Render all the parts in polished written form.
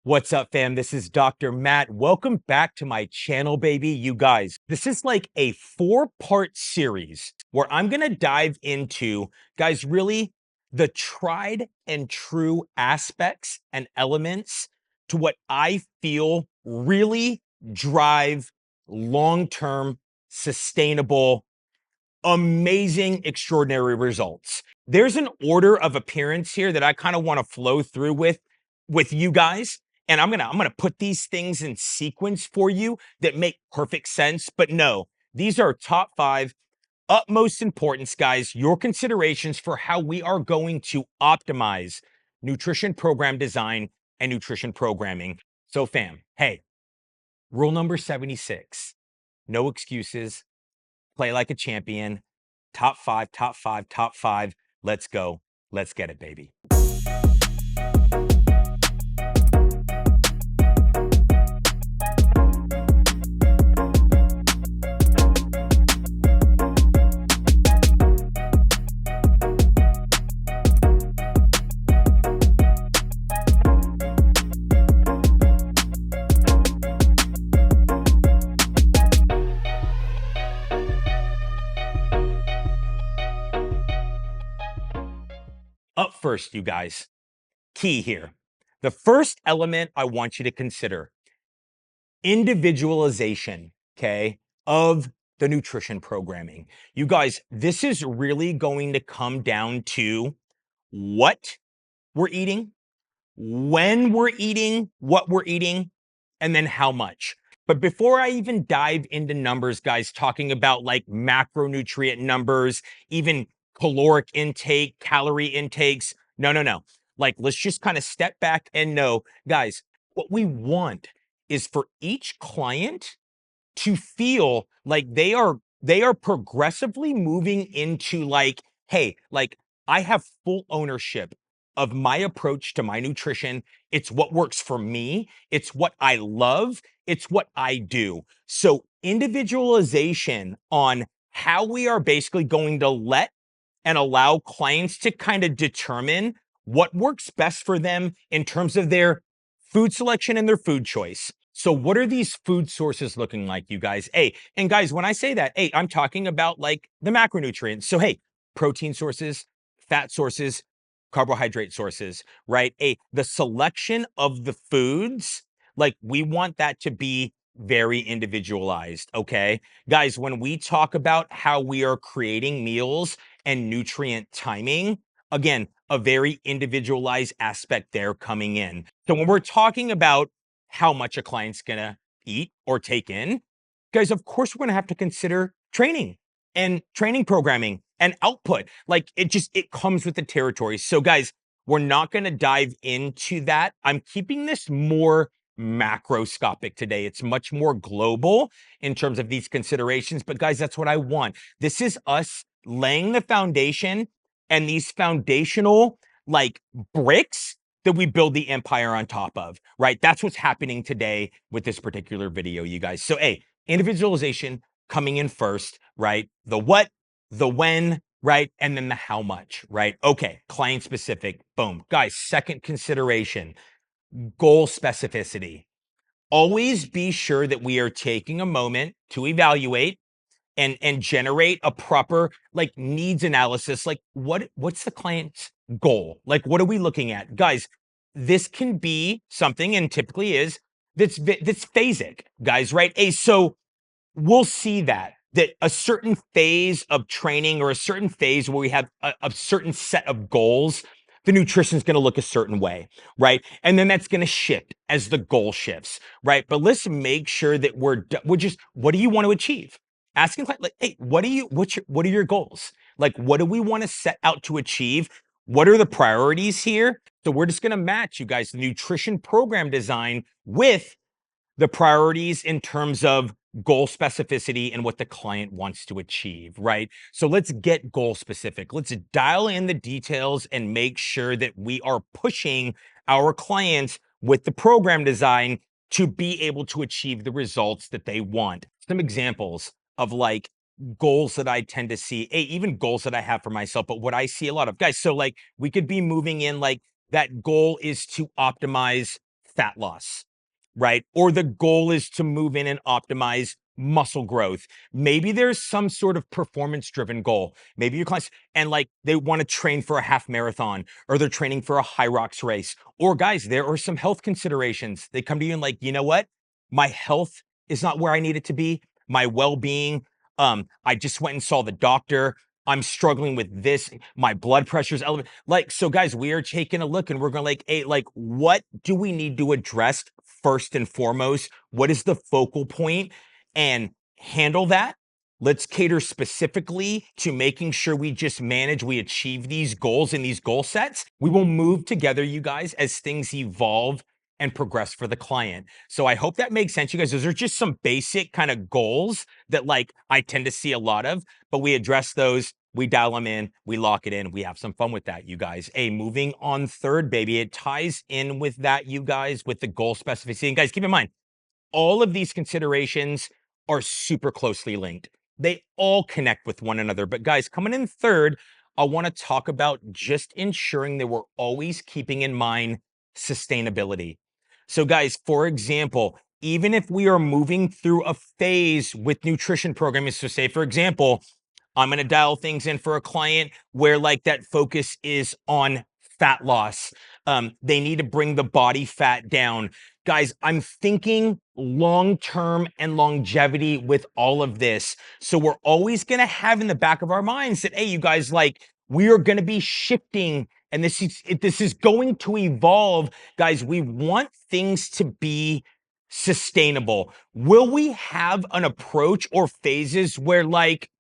What's up, fam? This is Dr. Matt. Welcome back to my channel, baby. You guys, this is like a 4-part series where I'm going to dive into, guys, really the tried and true aspects and elements to what I feel really drive long-term, sustainable, amazing, extraordinary results. There's an order of appearance here that I kind of want to flow through with you guys. And I'm gonna put these things in sequence for you that make perfect sense. But no, these are top 5 utmost importance, guys, your considerations for how we are going to optimize nutrition program design and nutrition programming. So fam, hey, rule number 76, no excuses, play like a champion, top 5, top 5, top 5. Let's go. Let's get it, baby. Up first, you guys, key here. The first element I want you to consider, individualization, okay, of the nutrition programming. You guys, this is really going to come down to what we're eating, when we're eating, what we're eating, and then how much. But before I even dive into numbers, guys, talking about like macronutrient numbers, even caloric intake, calorie intakes, no. Like, let's just kind of step back and know, guys, what we want is for each client to feel like they are progressively moving into like, hey, like I have full ownership of my approach to my nutrition. It's what works for me. It's what I love. It's what I do. So individualization on how we are basically going to let and allow clients to kind of determine what works best for them in terms of their food selection and their food choice. So what are these food sources looking like, you guys? Hey, and guys, when I say that, hey, I'm talking about like the macronutrients. So hey, protein sources, fat sources, carbohydrate sources, right? The selection of the foods, like we want that to be very individualized, okay? Guys, when we talk about how we are creating meals and nutrient timing, again, a very individualized aspect there coming in. So when we're talking about how much a client's gonna eat or take in, guys, of course, we're gonna have to consider training and training programming and output. Like it comes with the territory. So guys, we're not gonna dive into that. I'm keeping this more macroscopic today. It's much more global in terms of these considerations. But guys, that's what I want. This is us laying the foundation and these foundational like bricks that we build the empire on top of, right? That's what's happening today with this particular video, you guys. So, individualization coming in first, right? The what, the when, right? And then the how much, right? Okay, client specific, boom. Guys, second consideration, goal specificity. Always be sure that we are taking a moment to evaluate and generate a proper like needs analysis. Like what's the client's goal? Like what are we looking at? Guys, this can be something, and typically is, that's phasic, guys, right? So we'll see that a certain phase of training or a certain phase where we have a certain set of goals, the nutrition is going to look a certain way, right? And then that's going to shift as the goal shifts, right? But let's make sure that we're just, what do you want to achieve? Asking like, hey, what are your goals? Like, what do we want to set out to achieve? What are the priorities here? So we're just going to match, you guys, the nutrition program design with the priorities in terms of goal specificity and what the client wants to achieve, right? So let's get goal specific. Let's dial in the details and make sure that we are pushing our clients with the program design to be able to achieve the results that they want. Some examples of like goals that I tend to see, even goals that I have for myself, but what I see a lot of, guys. So like we could be moving in like that goal is to optimize fat loss, right? Or the goal is to move in and optimize muscle growth. Maybe there's some sort of performance driven goal. Maybe your clients and like they want to train for a half marathon or they're training for a high rocks race. Or guys, there are some health considerations. They come to you and like, you know what? My health is not where I need it to be. My well-being. I just went and saw the doctor. I'm struggling with this. My blood pressure's elevated. Like, so guys, we are taking a look and we're going like, hey, like, what do we need to address first and foremost? What is the focal point? And handle that. Let's cater specifically to making sure we just manage, we achieve these goals and these goal sets. We will move together, you guys, as things evolve and progress for the client. So I hope that makes sense, you guys. Those are just some basic kind of goals that like I tend to see a lot of, but we address those, we dial them in, we lock it in, we have some fun with that, you guys. Hey, moving on third, baby. It ties in with that, you guys, with the goal specificity. And guys, keep in mind, all of these considerations are super closely linked. They all connect with one another. But guys, coming in third, I want to talk about just ensuring that we're always keeping in mind sustainability. So guys, for example, even if we are moving through a phase with nutrition programming, so say, for example, I'm going to dial things in for a client where like that focus is on fat loss. They need to bring the body fat down. Guys, I'm thinking long-term and longevity with all of this. So we're always going to have in the back of our minds that, hey, you guys, like we are going to be shifting and this is going to evolve. Guys, we want things to be sustainable. Will we have an approach or phases where like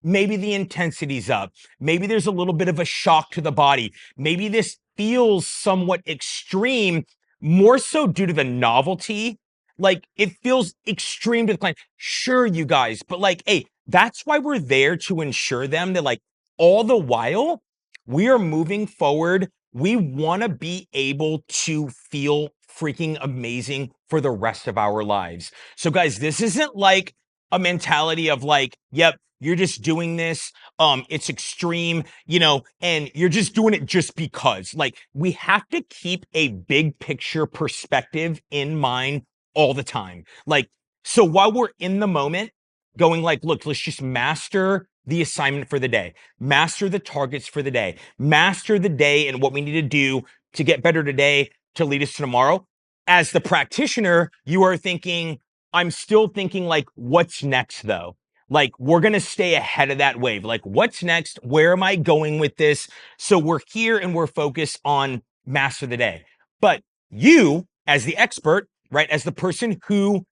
maybe the intensity's up. Maybe there's a little bit of a shock to the body. Maybe this feels somewhat extreme, more so due to the novelty. Like it feels extreme to the client. Sure, you guys, but like, hey, that's why we're there to ensure them that like all the while we are moving forward. We want to be able to feel freaking amazing for the rest of our lives. So guys, this isn't like a mentality of like, yep, you're just doing this. It's extreme, you know, and you're just doing it just because. Like, we have to keep a big picture perspective in mind all the time. Like, so while we're in the moment, going like, look, let's just master the assignment for the day, master the targets for the day, master the day and what we need to do to get better today to lead us to tomorrow. As the practitioner, you are thinking, I'm still thinking like, what's next though? Like, we're going to stay ahead of that wave. Like, what's next? Where am I going with this? So we're here and we're focused on master the day. But you, as the expert, right, as the person who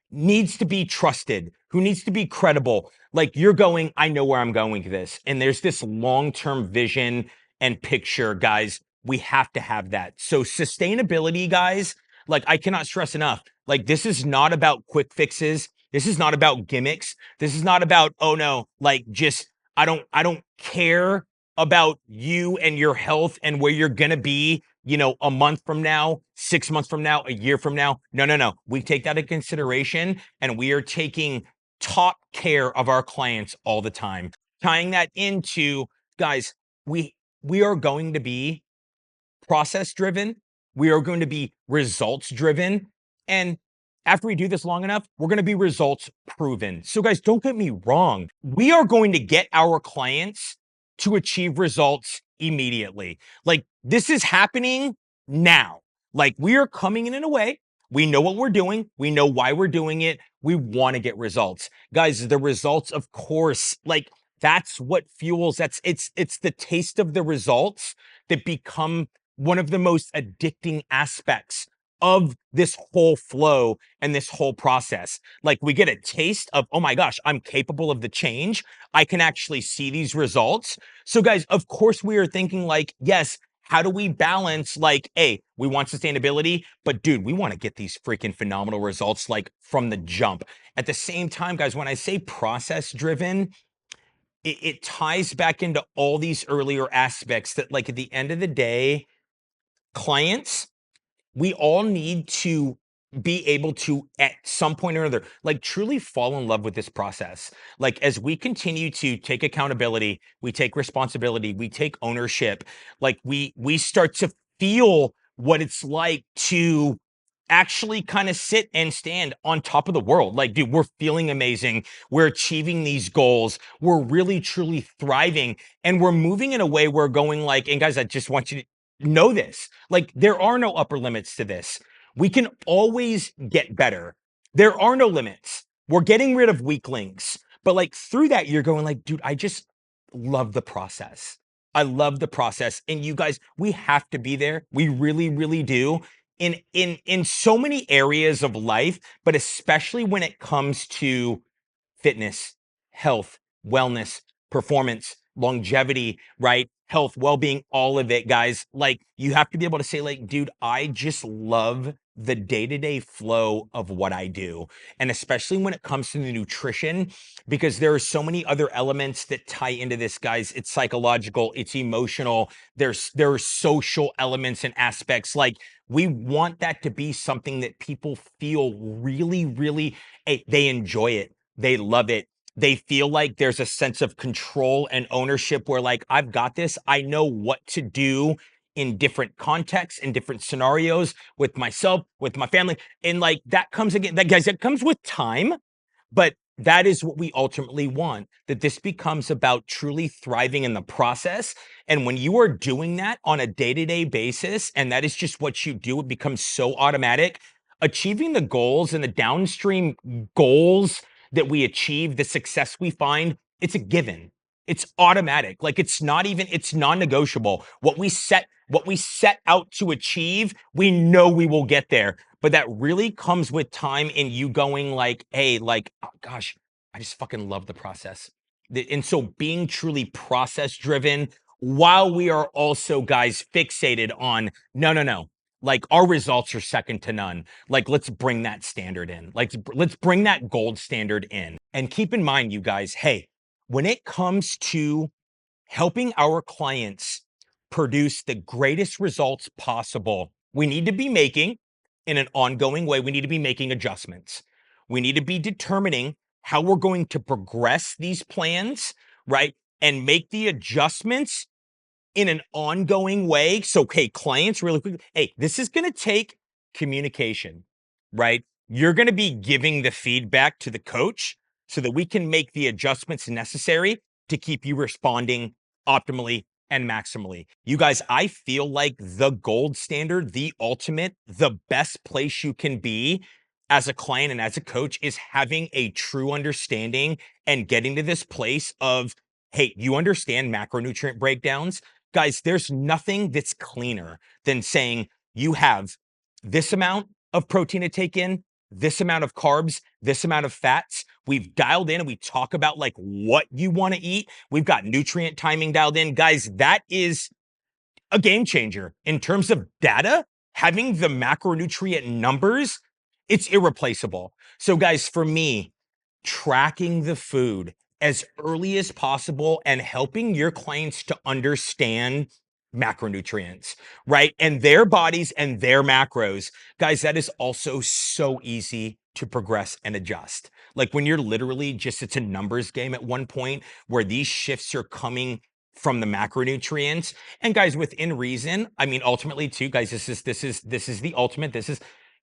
needs to be trusted, who needs to be credible, like you're going, I know where I'm going with this. And there's this long-term vision and picture, guys. We have to have that. So sustainability, guys, like I cannot stress enough. Like this is not about quick fixes. This is not about gimmicks. This is not about, oh no, like just, I don't care about you and your health and where you're going to be, you know, a month from now, 6 months from now, a year from now. No, no, no. We take that into consideration and we are taking top care of our clients all the time. Tying that into, guys, we are going to be process driven. We are going to be results driven. And after we do this long enough, we're going to be results proven. So, guys, don't get me wrong. We are going to get our clients to achieve results immediately. Like, this is happening now. Like, we are coming in a way. We know what we're doing. We know why we're doing it. We want to get results. Guys, the results, of course, like, that's what fuels, it's the taste of the results that become one of the most addicting aspects of this whole flow and this whole process. Like we get a taste of, oh my gosh, I'm capable of the change. I can actually see these results. So guys, of course we are thinking like, yes, how do we balance like, hey, we want sustainability, but dude, we want to get these freaking phenomenal results like from the jump. At the same time, guys, when I say process driven, it ties back into all these earlier aspects that like at the end of the day, clients, we all need to be able to at some point or another like truly fall in love with this process. Like as we continue to take accountability, we take responsibility, we take ownership, like we start to feel what it's like to actually kind of sit and stand on top of the world. Like, dude, we're feeling amazing. We're achieving these goals. We're really, truly thriving. And we're moving in a way we're going like, and guys, I just want you to know this. Like, there are no upper limits to this. We can always get better. There are no limits. We're getting rid of weaklings. But like through that, you're going like, dude, I just love the process. I love the process. And you guys, we have to be there. We really, really do in so many areas of life, but especially when it comes to fitness, health, wellness, performance, longevity, right? Health, well-being, all of it, guys. Like, you have to be able to say, like, dude, I just love the day-to-day flow of what I do. And especially when it comes to the nutrition, because there are so many other elements that tie into this, guys. It's psychological, it's emotional, there are social elements and aspects. Like, we want that to be something that people feel really, really, they enjoy it. They love it. They feel like there's a sense of control and ownership where, like, I've got this. I know what to do in different contexts, in different scenarios with myself, with my family. And like that comes again, that guys, that comes with time, but that is what we ultimately want, that this becomes about truly thriving in the process. And when you are doing that on a day-to-day basis, and that is just what you do, it becomes so automatic. Achieving the goals and the downstream goals that we achieve, the success we find, it's a given. It's automatic. Like, it's not even, it's non-negotiable. What we set out to achieve, we know we will get there. But that really comes with time and you going like, hey, like, oh, gosh, I just fucking love the process. And so being truly process driven while we are also, guys, fixated on, no, no, no. Like, our results are second to none. Like, let's bring that standard in. Like, let's bring that gold standard in. And keep in mind, you guys, hey, when it comes to helping our clients produce the greatest results possible, we need to be making, in an ongoing way, we need to be making adjustments. We need to be determining how we're going to progress these plans, right? And make the adjustments in an ongoing way. So, hey, clients, really quick, hey, this is going to take communication, right? You're going to be giving the feedback to the coach so that we can make the adjustments necessary to keep you responding optimally and maximally. You guys, I feel like the gold standard, the ultimate, the best place you can be as a client and as a coach is having a true understanding and getting to this place of, hey, you understand macronutrient breakdowns. Guys, there's nothing that's cleaner than saying you have this amount of protein to take in, this amount of carbs, this amount of fats. We've dialed in and we talk about like what you want to eat. We've got nutrient timing dialed in. Guys, that is a game changer in terms of data. Having the macronutrient numbers, it's irreplaceable. So, guys, for me, tracking the food as early as possible and helping your clients to understand macronutrients, right? And their bodies and their macros. Guys, that is also so easy to progress and adjust. Like, when you're literally just, it's a numbers game at one point where these shifts are coming from the macronutrients. And guys, within reason, I mean, ultimately too, guys, this is the ultimate.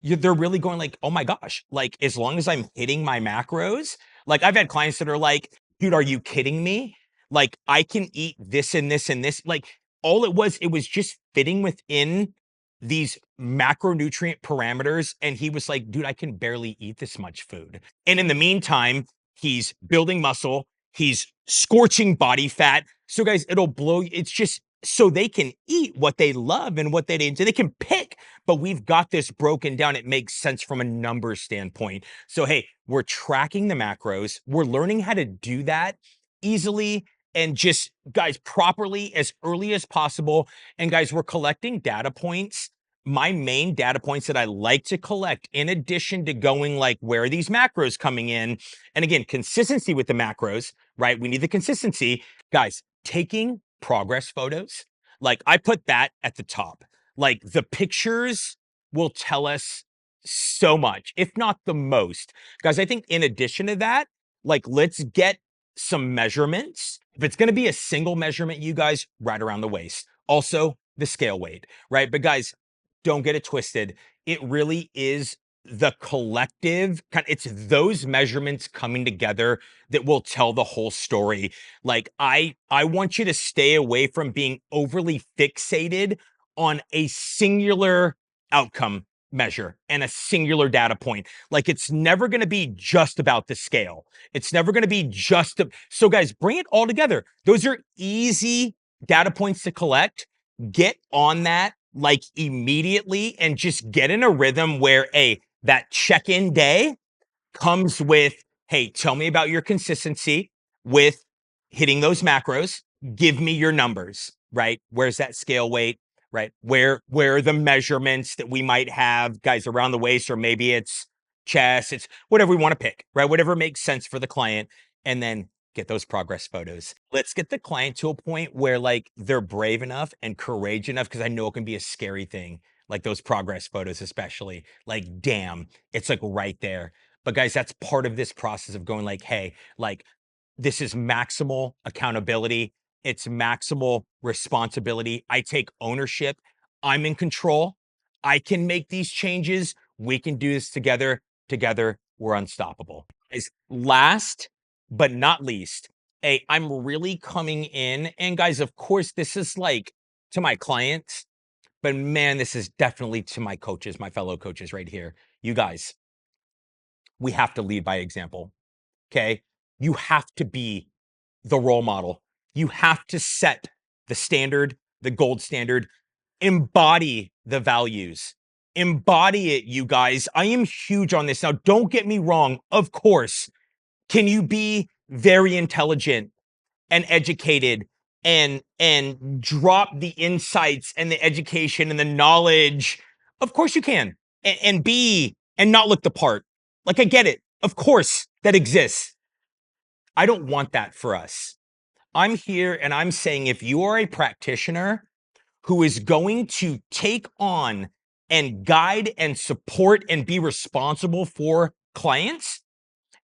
They're really going like, oh my gosh, like, as long as I'm hitting my macros, like, I've had clients that are like, dude, are you kidding me? Like, I can eat this and this and this. Like, all it was just fitting within these macronutrient parameters. And he was like, dude, I can barely eat this much food. And in the meantime, he's building muscle, he's scorching body fat. So, guys, it'll blow. It's just so they can eat what they love and what they need. So they can pick, but we've got this broken down. It makes sense from a numbers standpoint. So, hey, we're tracking the macros. We're learning how to do that easily and just, guys, properly as early as possible. And guys, we're collecting data points. My main data points that I like to collect, in addition to going like, where are these macros coming in? And again, consistency with the macros, right? We need the consistency. Guys, taking progress photos, like, I put that at the top. Like, the pictures will tell us so much, if not the most. Guys, I think in addition to that, like, let's get some measurements. If it's going to be a single measurement, you guys, right around the waist. Also, the scale weight, right? But guys, don't get it twisted. it really is the collective it's those measurements coming together that will tell the whole story. Like I want you to stay away from being overly fixated on a singular outcome measure and a singular data point. Like it's never going to be just about the scale. It's never going to be so guys, bring it all together. Those are easy data points to collect. Get on that like immediately and just get in a rhythm where that check-in day comes with, hey, tell me about your consistency with hitting those macros. Give me your numbers, right? Where's that scale weight, right? Where are the measurements that we might have, guys, around the waist, or maybe it's chest, it's whatever we want to pick, right? Whatever makes sense for the client. And then get those progress photos. Let's get the client to a point where like they're brave enough and courageous enough, because I know it can be a scary thing, like those progress photos, especially. Like, damn, it's like right there. But guys, that's part of this process of going like, hey, like this is maximal accountability. It's maximal responsibility. I take ownership. I'm in control. I can make these changes. We can do this together. Together, we're unstoppable. Guys, last but not least, hey, I'm really coming in. And guys, of course, this is like to my clients, but man, this is definitely to my coaches, my fellow coaches right here. You guys, we have to lead by example. Okay. You have to be the role model. You have to set the standard, the gold standard, embody the values, embody it, you guys. I am huge on this. Now, don't get me wrong. Of course, can you be very intelligent and educated and drop the insights and the education and the knowledge? Of course you can. And not look the part. Like I get it. Of course that exists. I don't want that for us. I'm here and I'm saying if you are a practitioner who is going to take on and guide and support and be responsible for clients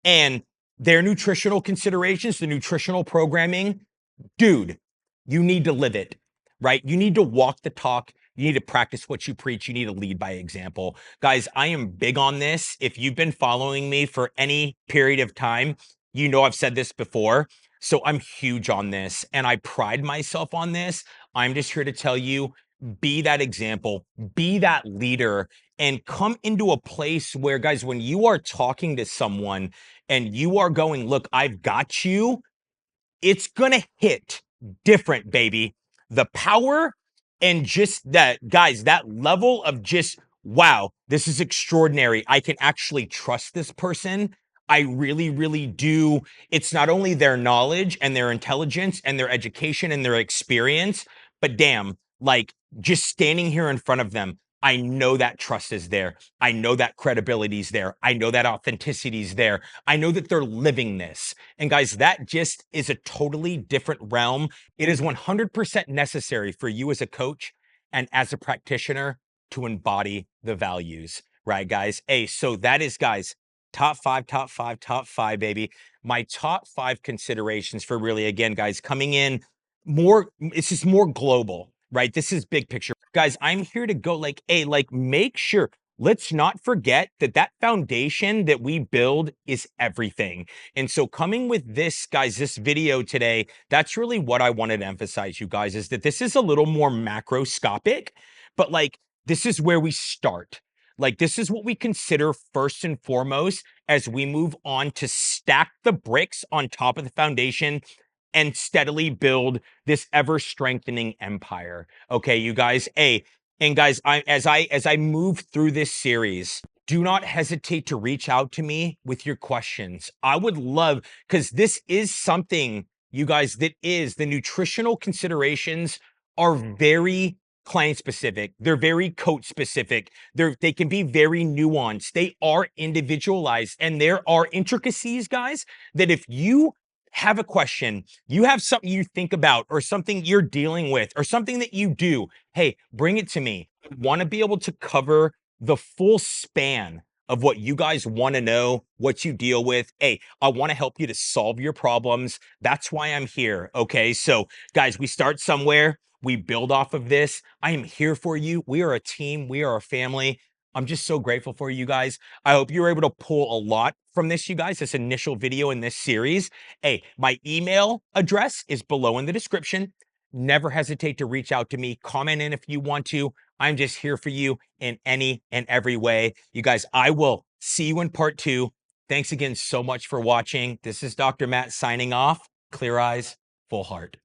and their nutritional considerations, the nutritional programming, dude, you need to live it, right? You need to walk the talk. You need to practice what you preach. You need to lead by example. Guys, I am big on this. If you've been following me for any period of time, you know I've said this before. So I'm huge on this and I pride myself on this. I'm just here to tell you, be that example, be that leader, and come into a place where, guys, when you are talking to someone and you are going, look, I've got you, it's gonna hit different, baby. The power and just that, guys, that level of just, wow, this is extraordinary. I can actually trust this person. I really, really do. It's not only their knowledge and their intelligence and their education and their experience, but damn, like just standing here in front of them, I know that trust is there. I know that credibility is there. I know that authenticity is there. I know that they're living this. And guys, that just is a totally different realm. It is 100% necessary for you as a coach and as a practitioner to embody the values, right, guys? Hey, so that is, guys, top five, baby. My top five considerations for really, again, guys, coming in more, it's just more global, right? This is big picture. Guys, I'm here to go like, hey, like make sure, let's not forget that that foundation that we build is everything. And so coming with this, guys, this video today, that's really what I wanted to emphasize, you guys, is that this is a little more macroscopic, but like this is where we start. Like this is what we consider first and foremost as we move on to stack the bricks on top of the foundation and steadily build this ever strengthening empire. Okay, you guys. Hey, and guys, as I move through this series, do not hesitate to reach out to me with your questions. I would love, because this is something, you guys, that is the nutritional considerations are very client specific. They're very coach specific. They can be very nuanced. They are individualized, and there are intricacies, guys, that if you have a question, you have something you think about, or something you're dealing with, or something that you do, hey, bring it to me. I want to be able to cover the full span of what you guys want to know, what you deal with. Hey, I want to help you to solve your problems. That's why I'm here. Okay. So, guys, we start somewhere, we build off of this. I am here for you. We are a team, we are a family. I'm just so grateful for you guys. I hope you were able to pull a lot from this, you guys, this initial video in this series. Hey, my email address is below in the description. Never hesitate to reach out to me. Comment in if you want to. I'm just here for you in any and every way. You guys, I will see you in part 2. Thanks again so much for watching. This is Dr. Matt signing off. Clear eyes, full heart.